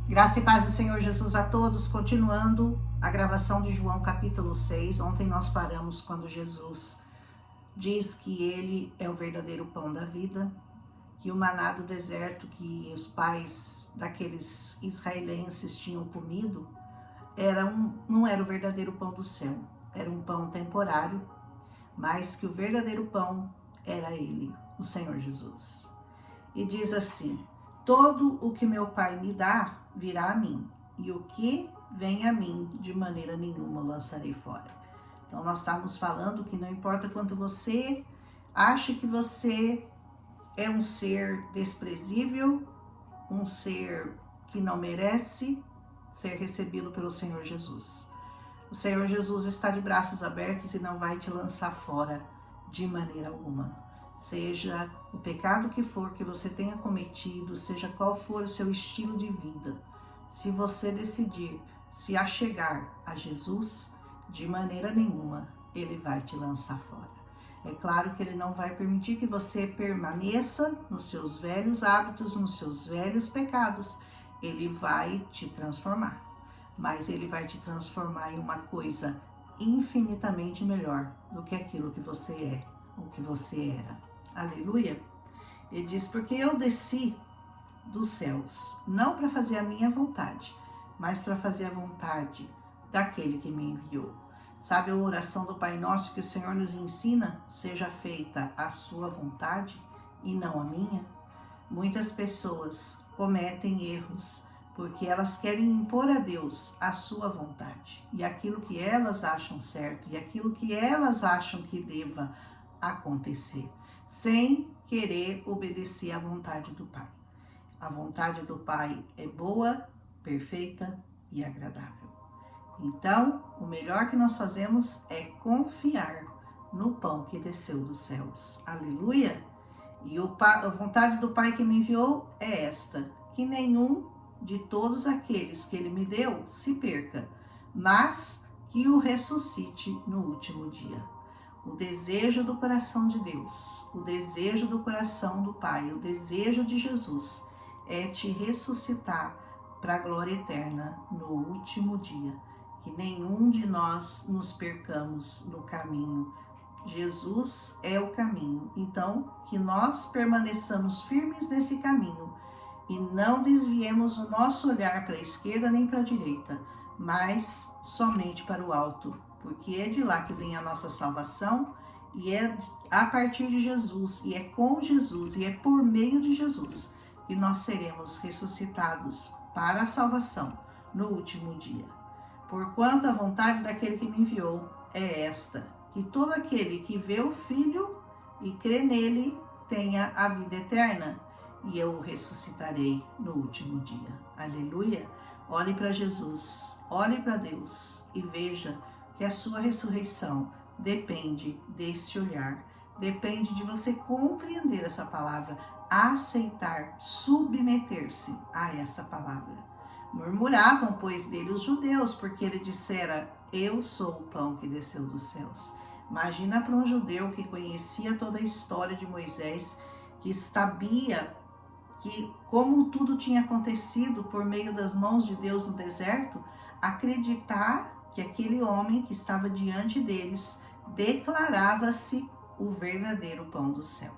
Graça e paz do Senhor Jesus a todos. Continuando a gravação de João capítulo 6. Ontem nós paramos quando Jesus diz que ele é o verdadeiro pão da vida, que o maná do deserto que os pais daqueles israelenses tinham comido não era o verdadeiro pão do céu, era um pão temporário, mas que o verdadeiro pão era ele, o Senhor Jesus. E diz assim: todo o que meu Pai me dá virá a mim, e o que vem a mim, de maneira nenhuma lançarei fora. Então nós estamos falando que não importa quanto você acha que você é um ser desprezível, um ser que não merece ser recebido pelo Senhor Jesus. O Senhor Jesus está de braços abertos e não vai te lançar fora de maneira alguma. Seja o pecado que for que você tenha cometido, seja qual for o seu estilo de vida, se você decidir se achegar a Jesus, de maneira nenhuma ele vai te lançar fora. É claro que ele não vai permitir que você permaneça nos seus velhos hábitos, nos seus velhos pecados. Ele vai te transformar, mas ele vai te transformar em uma coisa infinitamente melhor do que aquilo que você é, ou que você era. Aleluia! Ele diz: porque eu desci dos céus, não para fazer a minha vontade, mas para fazer a vontade daquele que me enviou. Sabe a oração do Pai Nosso que o Senhor nos ensina? Seja feita a sua vontade e não a minha. Muitas pessoas cometem erros porque elas querem impor a Deus a sua vontade e aquilo que elas acham certo e aquilo que elas acham que deva acontecer, sem querer obedecer à vontade do Pai. A vontade do Pai é boa, perfeita e agradável. Então, o melhor que nós fazemos é confiar no pão que desceu dos céus. Aleluia! E a vontade do Pai que me enviou é esta: que nenhum de todos aqueles que ele me deu se perca, mas que o ressuscite no último dia. O desejo do coração de Deus, o desejo do coração do Pai, o desejo de Jesus é te ressuscitar para a glória eterna no último dia. Que nenhum de nós nos percamos no caminho. Jesus é o caminho. Então, que nós permaneçamos firmes nesse caminho e não desviemos o nosso olhar para a esquerda nem para a direita, mas somente para o alto, porque é de lá que vem a nossa salvação e é a partir de Jesus, e é com Jesus, e é por meio de Jesus que nós seremos ressuscitados para a salvação no último dia. Porquanto a vontade daquele que me enviou é esta: que todo aquele que vê o Filho e crê nele tenha a vida eterna, e eu o ressuscitarei no último dia. Aleluia! Olhe para Jesus, olhe para Deus e veja que a sua ressurreição depende desse olhar, depende de você compreender essa palavra, aceitar, submeter-se a essa palavra. Murmuravam, pois, dele os judeus, porque ele dissera: eu sou o pão que desceu dos céus. Imagina para um judeu que conhecia toda a história de Moisés, que sabia que como tudo tinha acontecido por meio das mãos de Deus no deserto, acreditar que aquele homem que estava diante deles declarava-se o verdadeiro pão do céu.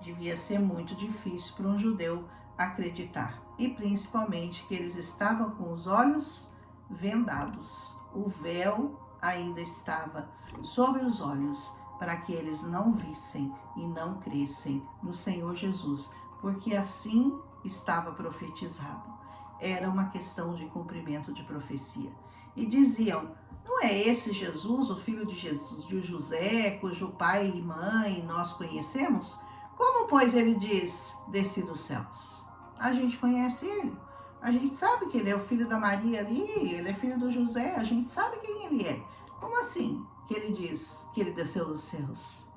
Devia ser muito difícil para um judeu acreditar, e principalmente que eles estavam com os olhos vendados. O véu ainda estava sobre os olhos para que eles não vissem e não crescem no Senhor Jesus, porque assim estava profetizado. Era uma questão de cumprimento de profecia. E diziam: não é esse Jesus, o filho de Jesus, de José, cujo pai e mãe nós conhecemos? Como, pois, ele diz: desci dos céus? A gente conhece ele, a gente sabe que ele é o filho da Maria ali, ele é filho do José, a gente sabe quem ele é. Como assim que ele diz que ele desceu dos céus?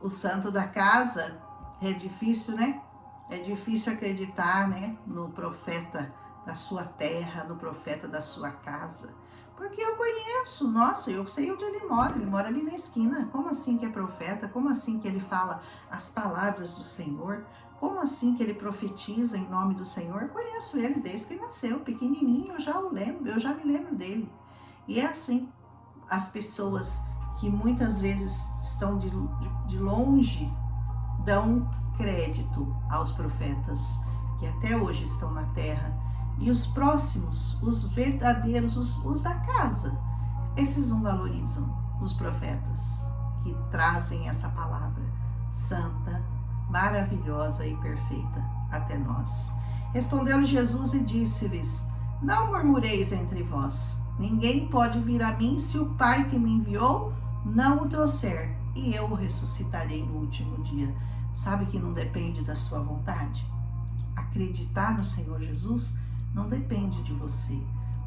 O santo da casa. É difícil, né? É difícil acreditar, né, no profeta da sua terra, no profeta da sua casa. Porque eu conheço, nossa, eu sei onde ele mora ali na esquina. Como assim que é profeta? Como assim que ele fala as palavras do Senhor? Como assim que ele profetiza em nome do Senhor? Eu conheço ele desde que nasceu, pequenininho, eu já me lembro dele. E é assim, as pessoas que muitas vezes estão de longe dão crédito aos profetas que até hoje estão na terra, e os próximos, os verdadeiros, os da casa, esses não valorizam os profetas que trazem essa palavra santa, maravilhosa e perfeita até nós. Respondeu Jesus e disse-lhes: não murmureis entre vós, ninguém pode vir a mim se o Pai que me enviou não o trouxer, e eu o ressuscitarei no último dia. Sabe que não depende da sua vontade? Acreditar no Senhor Jesus não depende de você.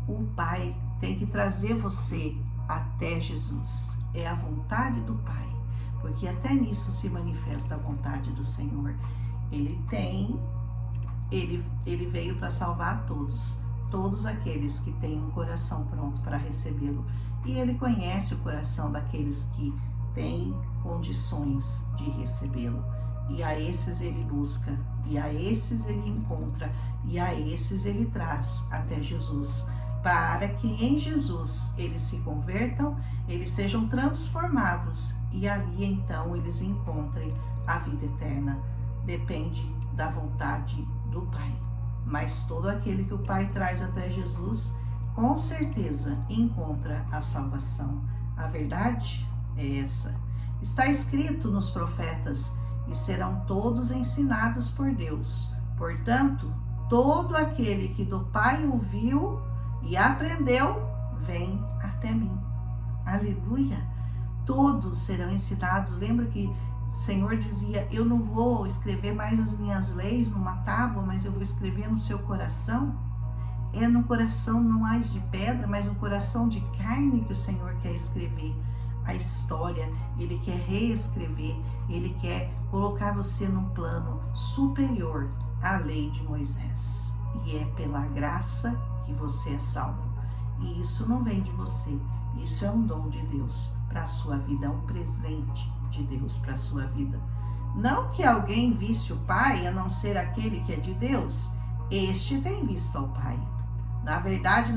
O Pai tem que trazer você até Jesus. É a vontade do Pai, porque até nisso se manifesta a vontade do Senhor. Ele veio para salvar todos aqueles que têm um coração pronto para recebê-lo. E ele conhece o coração daqueles que têm condições de recebê-lo. E a esses ele busca, e a esses ele encontra, e a esses ele traz até Jesus, para que em Jesus eles se convertam, eles sejam transformados, e ali então eles encontrem a vida eterna. Depende da vontade do Pai. Mas todo aquele que o Pai traz até Jesus, com certeza encontra a salvação. A verdade é essa. Está escrito nos profetas: e serão todos ensinados por Deus. Portanto, todo aquele que do Pai ouviu e aprendeu, vem até mim. Aleluia! Todos serão ensinados. Lembra que o Senhor dizia: eu não vou escrever mais as minhas leis numa tábua, mas eu vou escrever no seu coração? É no coração não mais de pedra, mas no coração de carne que o Senhor quer escrever a história. Ele quer reescrever, ele quer colocar você num plano superior à lei de Moisés. E é pela graça que você é salvo. E isso não vem de você, isso é um dom de Deus para a sua vida, é um presente de Deus para a sua vida. Não que alguém visse o Pai, a não ser aquele que é de Deus, este tem visto ao Pai. Na verdade,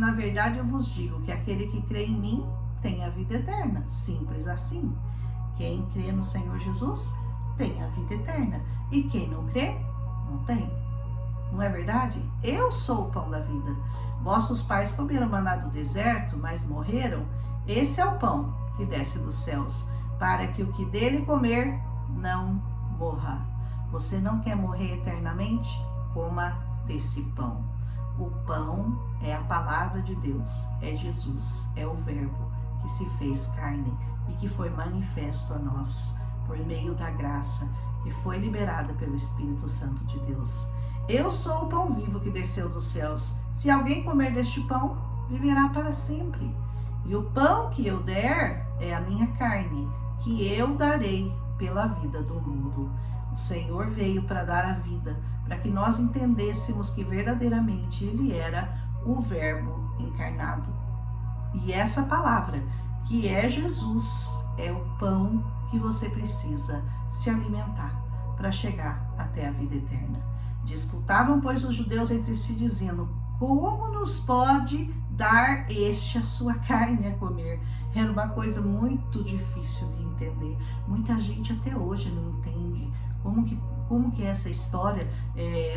eu vos digo que aquele que crê em mim tem a vida eterna. Simples assim. Quem crê no Senhor Jesus tem a vida eterna. E quem não crê, não tem. Não é verdade? Eu sou o pão da vida. Vossos pais comeram maná do deserto, mas morreram. Esse é o pão que desce dos céus, para que o que dele comer não morra. Você não quer morrer eternamente? Coma desse pão. O pão é a palavra de Deus, é Jesus, é o Verbo que se fez carne e que foi manifesto a nós por meio da graça que foi liberada pelo Espírito Santo de Deus. Eu sou o pão vivo que desceu dos céus. Se alguém comer deste pão, viverá para sempre. E o pão que eu der é a minha carne, que eu darei pela vida do mundo. O Senhor veio para dar a vida, para que nós entendêssemos que verdadeiramente Ele era o Verbo encarnado. E essa palavra, que é Jesus, é o pão que você precisa se alimentar para chegar até a vida eterna. Disputavam, pois, os judeus entre si, dizendo: como nos pode dar este a sua carne a comer? Era uma coisa muito difícil de entender. Muita gente até hoje não entende como que é essa história,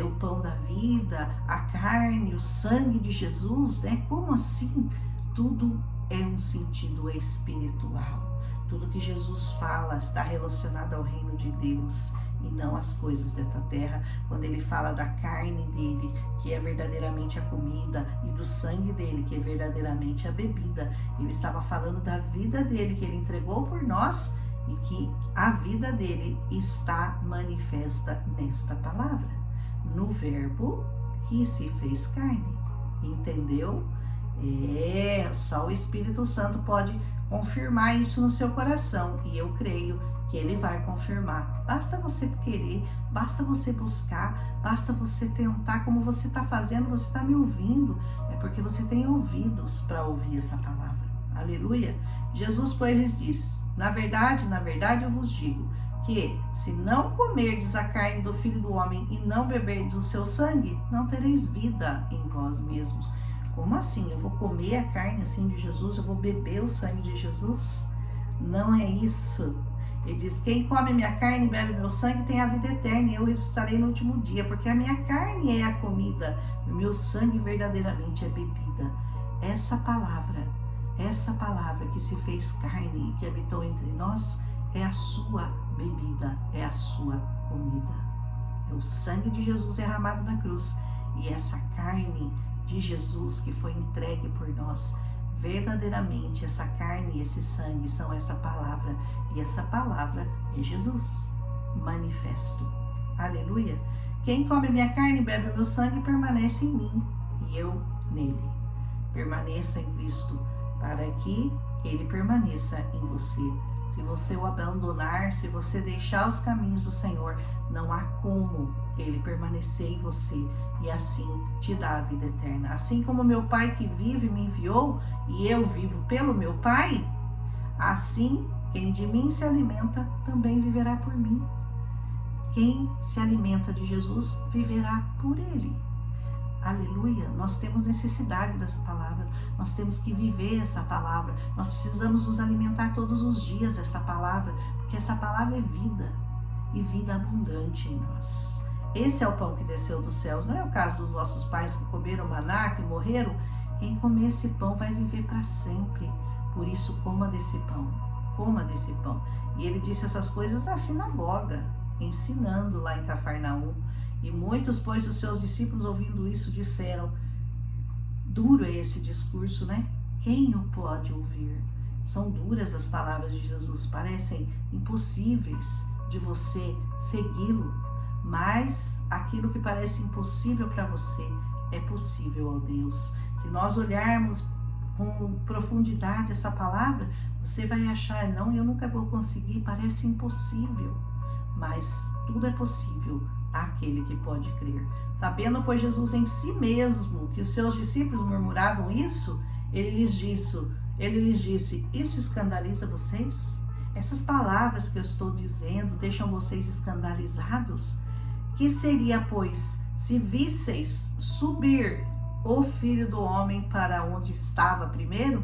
o pão da vida, a carne, o sangue de Jesus, né? Como assim? Tudo é um sentido espiritual. Tudo que Jesus fala está relacionado ao reino de Deus e não às coisas desta terra. Quando ele fala da carne dele, que é verdadeiramente a comida, e do sangue dele, que é verdadeiramente a bebida, ele estava falando da vida dele, que ele entregou por nós, e que a vida dele está manifesta nesta palavra, no Verbo que se fez carne. Entendeu? Só o Espírito Santo pode confirmar isso no seu coração, e eu creio que ele vai confirmar. Basta você querer, basta você buscar, basta você tentar, como você está fazendo. Você está me ouvindo, é porque você tem ouvidos para ouvir essa palavra. Aleluia! Jesus, pois, lhes disse: na verdade eu vos digo, que, se não comerdes a carne do Filho do Homem e não beberdes o seu sangue, não tereis vida em vós mesmos. Como assim? Eu vou comer a carne assim de Jesus? Eu vou beber o sangue de Jesus? Não é isso. Ele diz, quem come minha carne e bebe meu sangue tem a vida eterna, e eu ressuscitarei no último dia, porque a minha carne é a comida, e o meu sangue verdadeiramente é bebida. Essa palavra que se fez carne e que habitou entre nós, é a sua bebida, é a sua comida. É o sangue de Jesus derramado na cruz, e essa carne de Jesus que foi entregue por nós, verdadeiramente essa carne e esse sangue são essa palavra, e essa palavra é Jesus manifesto. Aleluia! Quem come minha carne e bebe o meu sangue permanece em mim e eu nele. Permaneça em Cristo para que ele permaneça em você. Se você o abandonar, se você deixar os caminhos do Senhor, não há como ele permanecer em você e assim te dar a vida eterna. Assim como meu Pai que vive me enviou e eu vivo pelo meu Pai, assim quem de mim se alimenta também viverá por mim. Quem se alimenta de Jesus viverá por ele. Aleluia, nós temos necessidade dessa palavra, nós temos que viver essa palavra, nós precisamos nos alimentar todos os dias dessa palavra, porque essa palavra é vida, e vida abundante em nós. Esse é o pão que desceu dos céus, não é o caso dos nossos pais que comeram maná, que morreram. Quem comer esse pão vai viver para sempre, por isso coma desse pão, coma desse pão. E ele disse essas coisas na sinagoga, ensinando lá em Cafarnaum. E muitos, pois, dos seus discípulos, ouvindo isso, disseram, duro é esse discurso, né? Quem o pode ouvir? São duras as palavras de Jesus, parecem impossíveis de você segui-lo, mas aquilo que parece impossível para você é possível ao Deus. Se nós olharmos com profundidade essa palavra, você vai achar, não, eu nunca vou conseguir, parece impossível, mas tudo é possível àquele que pode crer. Sabendo, pois, Jesus em si mesmo que os seus discípulos murmuravam isso, ele lhes disse, isso escandaliza vocês? Essas palavras que eu estou dizendo deixam vocês escandalizados? Que seria, pois, se visseis subir o Filho do Homem para onde estava primeiro?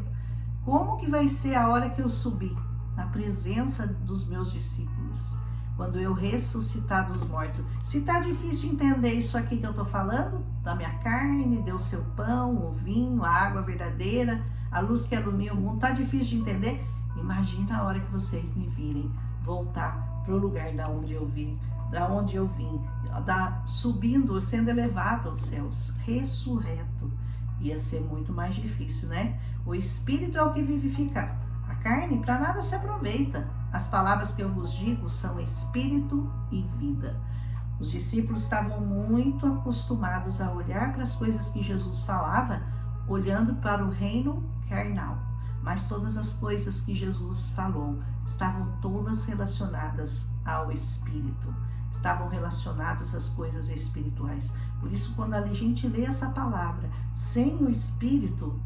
Como que vai ser a hora que eu subir? Na presença dos meus discípulos, quando eu ressuscitar dos mortos. Se tá difícil entender isso aqui que eu tô falando, da minha carne, deu seu pão, o vinho, a água verdadeira, a luz que ilumina o mundo, tá difícil de entender? Imagina a hora que vocês me virem voltar pro lugar da onde eu vim, subindo, sendo elevado aos céus, ressurreto. Ia ser muito mais difícil, né? O Espírito é o que vivifica. A carne para nada se aproveita. As palavras que eu vos digo são espírito e vida. Os discípulos estavam muito acostumados a olhar para as coisas que Jesus falava, olhando para o reino carnal. Mas todas as coisas que Jesus falou estavam todas relacionadas ao Espírito. Estavam relacionadas às coisas espirituais. Por isso, quando a gente lê essa palavra sem o Espírito,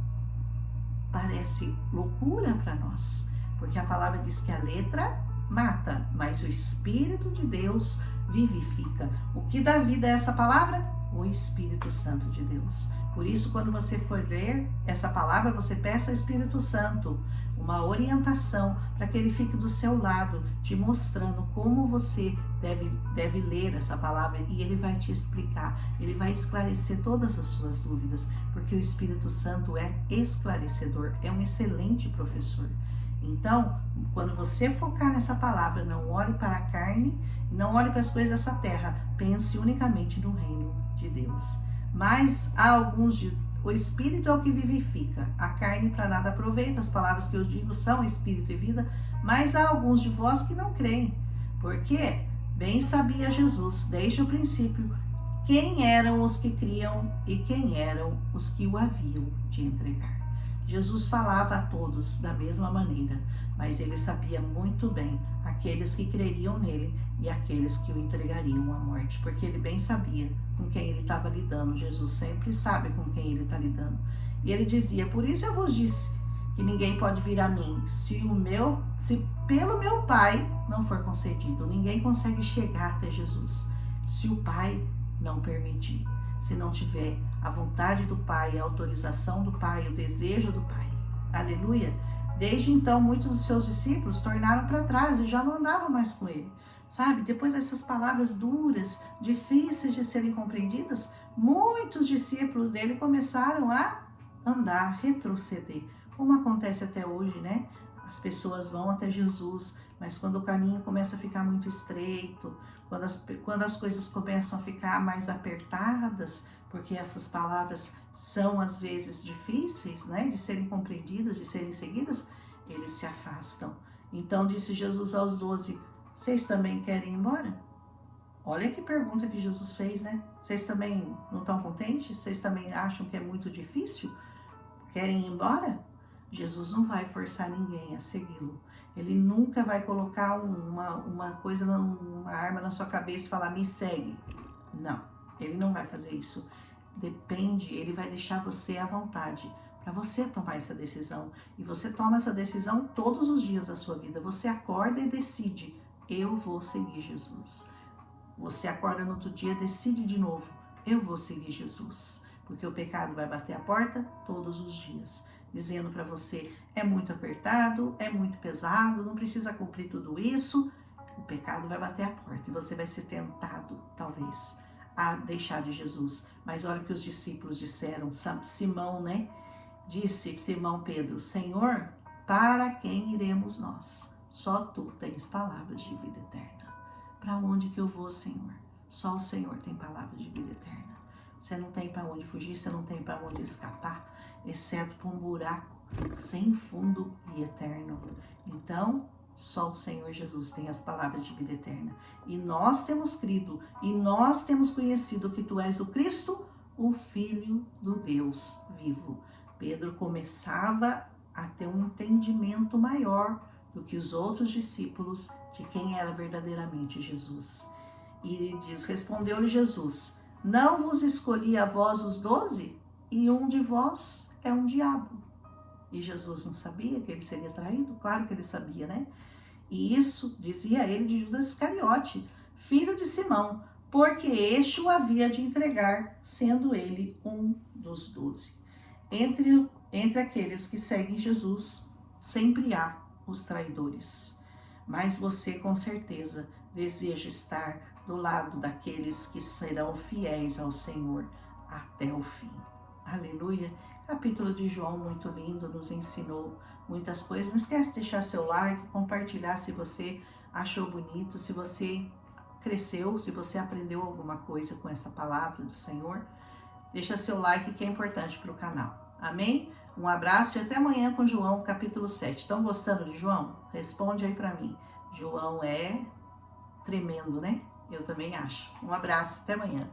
parece loucura para nós. Porque a palavra diz que a letra mata, mas o Espírito de Deus vivifica. O que dá vida a essa palavra? O Espírito Santo de Deus. Por isso, quando você for ler essa palavra, você peça ao Espírito Santo uma orientação para que ele fique do seu lado, te mostrando como você deve ler essa palavra, e ele vai te explicar, ele vai esclarecer todas as suas dúvidas, porque o Espírito Santo é esclarecedor, é um excelente professor. Então, quando você focar nessa palavra, não olhe para a carne, não olhe para as coisas dessa terra, pense unicamente no reino de Deus. Mas há alguns o Espírito é o que vivifica, a carne para nada aproveita. As palavras que eu digo são Espírito e vida, mas há alguns de vós que não creem. Porque bem sabia Jesus, desde o princípio, quem eram os que criam e quem eram os que o haviam de entregar. Jesus falava a todos da mesma maneira, mas ele sabia muito bem aqueles que creriam nele e aqueles que o entregariam à morte, porque ele bem sabia com quem ele estava lidando. Jesus sempre sabe com quem ele está lidando. E ele dizia, por isso eu vos disse, que ninguém pode vir a mim se pelo meu Pai não for concedido. Ninguém consegue chegar até Jesus se o Pai não permitir, se não tiver a vontade do Pai, a autorização do Pai, o desejo do Pai. Aleluia! Desde então, muitos dos seus discípulos tornaram para trás e já não andavam mais com ele. Sabe, depois dessas palavras duras, difíceis de serem compreendidas, muitos discípulos dele começaram a andar, retroceder. Como acontece até hoje, né? As pessoas vão até Jesus, mas quando o caminho começa a ficar muito estreito, quando as coisas começam a ficar mais apertadas, porque essas palavras são às vezes difíceis, né, de serem compreendidas, de serem seguidas, eles se afastam. Então disse Jesus aos 12, vocês também querem ir embora? Olha que pergunta que Jesus fez, né? Vocês também não estão contentes? Vocês também acham que é muito difícil? Querem ir embora? Jesus não vai forçar ninguém a segui-lo. Ele nunca vai colocar uma coisa, uma arma na sua cabeça e falar, me segue. Não, ele não vai fazer isso. Depende, ele vai deixar você à vontade para você tomar essa decisão. E você toma essa decisão todos os dias da sua vida. Você acorda e decide, eu vou seguir Jesus. Você acorda no outro dia, decide de novo, eu vou seguir Jesus. Porque o pecado vai bater a porta todos os dias, dizendo para você, é muito apertado, é muito pesado, não precisa cumprir tudo isso. O pecado vai bater a porta e você vai ser tentado, talvez, a deixar de Jesus. Mas olha o que os discípulos disseram, Simão, né? Disse Simão Pedro, Senhor, para quem iremos nós? Só tu tens palavras de vida eterna. Para onde que eu vou, Senhor? Só o Senhor tem palavras de vida eterna. Você não tem para onde fugir, você não tem para onde escapar, exceto para um buraco sem fundo e eterno. Então, só o Senhor Jesus tem as palavras de vida eterna. E nós temos crido, e nós temos conhecido que tu és o Cristo, o Filho do Deus vivo. Pedro começava a ter um entendimento maior do que os outros discípulos de quem era verdadeiramente Jesus. E ele diz, respondeu-lhe Jesus, não vos escolhi a vós os 12? E um de vós é um diabo. E Jesus não sabia que ele seria traído? Claro que ele sabia, né? E isso dizia ele de Judas Iscariote, filho de Simão, porque este o havia de entregar, sendo ele um dos 12. Entre aqueles que seguem Jesus, sempre há os traidores. Mas você, com certeza, deseja estar do lado daqueles que serão fiéis ao Senhor até o fim. Aleluia! Capítulo de João muito lindo, nos ensinou muitas coisas. Não esquece de deixar seu like, compartilhar se você achou bonito, se você cresceu, se você aprendeu alguma coisa com essa palavra do Senhor. Deixa seu like que é importante para o canal. Amém? Um abraço e até amanhã com João capítulo 7. Estão gostando de João? Responde aí para mim. João é tremendo, né? Eu também acho. Um abraço, até amanhã.